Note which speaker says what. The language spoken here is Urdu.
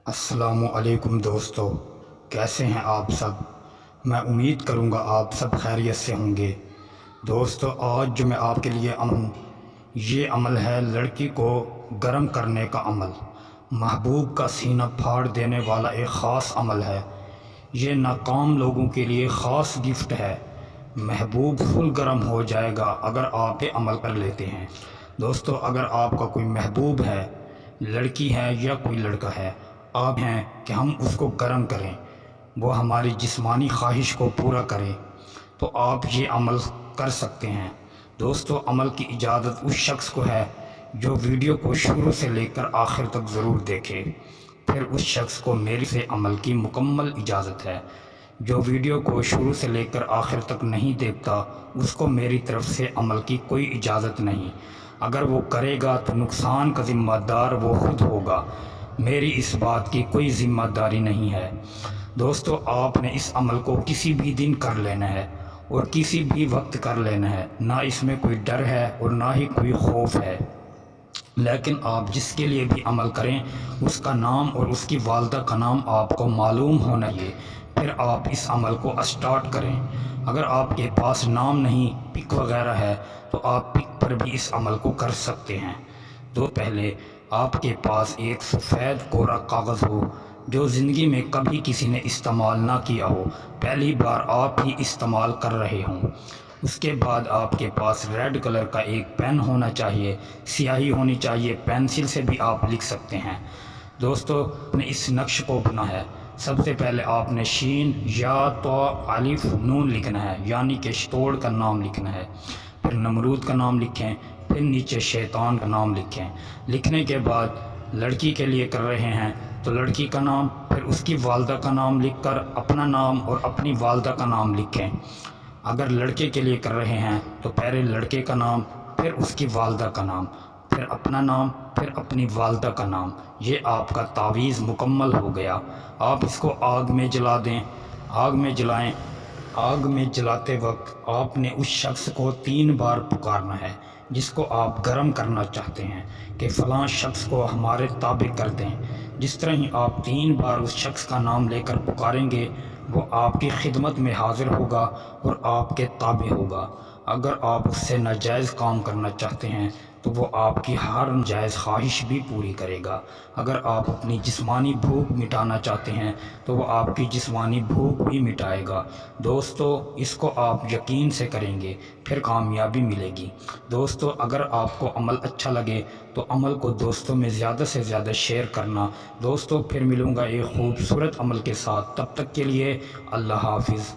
Speaker 1: السلام علیکم دوستو، کیسے ہیں آپ سب؟ میں امید کروں گا آپ سب خیریت سے ہوں گے۔ دوستو، آج جو میں آپ کے لیے ہوں یہ عمل ہے لڑکی کو گرم کرنے کا عمل۔ محبوب کا سینہ پھاڑ دینے والا ایک خاص عمل ہے۔ یہ ناکام لوگوں کے لیے خاص گفٹ ہے۔ محبوب فل گرم ہو جائے گا اگر آپ یہ عمل کر لیتے ہیں۔ دوستو، اگر آپ کا کوئی محبوب ہے، لڑکی ہے یا کوئی لڑکا ہے، آپ ہیں کہ ہم اس کو گرم کریں، وہ ہماری جسمانی خواہش کو پورا کرے، تو آپ یہ عمل کر سکتے ہیں۔ دوستو، عمل کی اجازت اس شخص کو ہے جو ویڈیو کو شروع سے لے کر آخر تک ضرور دیکھے، پھر اس شخص کو میری سے عمل کی مکمل اجازت ہے۔ جو ویڈیو کو شروع سے لے کر آخر تک نہیں دیکھتا اس کو میری طرف سے عمل کی کوئی اجازت نہیں۔ اگر وہ کرے گا تو نقصان کا ذمہ دار وہ خود ہوگا، میری اس بات کی کوئی ذمہ داری نہیں ہے۔ دوستو، آپ نے اس عمل کو کسی بھی دن کر لینا ہے اور کسی بھی وقت کر لینا ہے، نہ اس میں کوئی ڈر ہے اور نہ ہی کوئی خوف ہے۔ لیکن آپ جس کے لیے بھی عمل کریں اس کا نام اور اس کی والدہ کا نام آپ کو معلوم ہونا چاہیے، پھر آپ اس عمل کو اسٹارٹ کریں۔ اگر آپ کے پاس نام نہیں، پک وغیرہ ہے، تو آپ پک پر بھی اس عمل کو کر سکتے ہیں۔ پہلے آپ کے پاس ایک سفید کورا کاغذ ہو جو زندگی میں کبھی کسی نے استعمال نہ کیا ہو، پہلی بار آپ ہی استعمال کر رہے ہوں۔ اس کے بعد آپ کے پاس ریڈ کلر کا ایک پین ہونا چاہیے، سیاہی ہونی چاہیے، پینسل سے بھی آپ لکھ سکتے ہیں۔ دوستو، نے اس نقش کو بنا ہے۔ سب سے پہلے آپ نے شین یا تو الف نون لکھنا ہے، یعنی کہ شتوڑ کا نام لکھنا ہے، پھر نمرود کا نام لکھیں، پھر نیچے شیطان کا نام لکھیں۔ لکھنے کے بعد لڑکی کے لیے کر رہے ہیں تو لڑکی کا نام، پھر اس کی والدہ کا نام لکھ کر اپنا نام اور اپنی والدہ کا نام لکھیں۔ اگر لڑکے کے لیے کر رہے ہیں تو پہلے لڑکے کا نام، پھر اس کی والدہ کا نام، پھر اپنا نام، پھر اپنی والدہ کا نام۔ یہ آپ کا تعویذ مکمل ہو گیا۔ آپ اس کو آگ میں جلا دیں، آگ میں جلائیں۔ آگ میں جلاتے وقت آپ نے اس شخص کو 3 بار پکارنا ہے جس کو آپ گرم کرنا چاہتے ہیں، کہ فلاں شخص کو ہمارے تابع کر دیں۔ جس طرح ہی آپ 3 بار اس شخص کا نام لے کر پکاریں گے، وہ آپ کی خدمت میں حاضر ہوگا اور آپ کے تابع ہوگا۔ اگر آپ اس سے ناجائز کام کرنا چاہتے ہیں تو وہ آپ کی ہر ناجائز خواہش بھی پوری کرے گا۔ اگر آپ اپنی جسمانی بھوک مٹانا چاہتے ہیں تو وہ آپ کی جسمانی بھوک بھی مٹائے گا۔ دوستو، اس کو آپ یقین سے کریں گے، پھر کامیابی ملے گی۔ دوستو، اگر آپ کو عمل اچھا لگے تو عمل کو دوستوں میں زیادہ سے زیادہ شیئر کرنا۔ دوستو، پھر ملوں گا ایک خوبصورت عمل کے ساتھ، تب تک کے لیے اللہ حافظ۔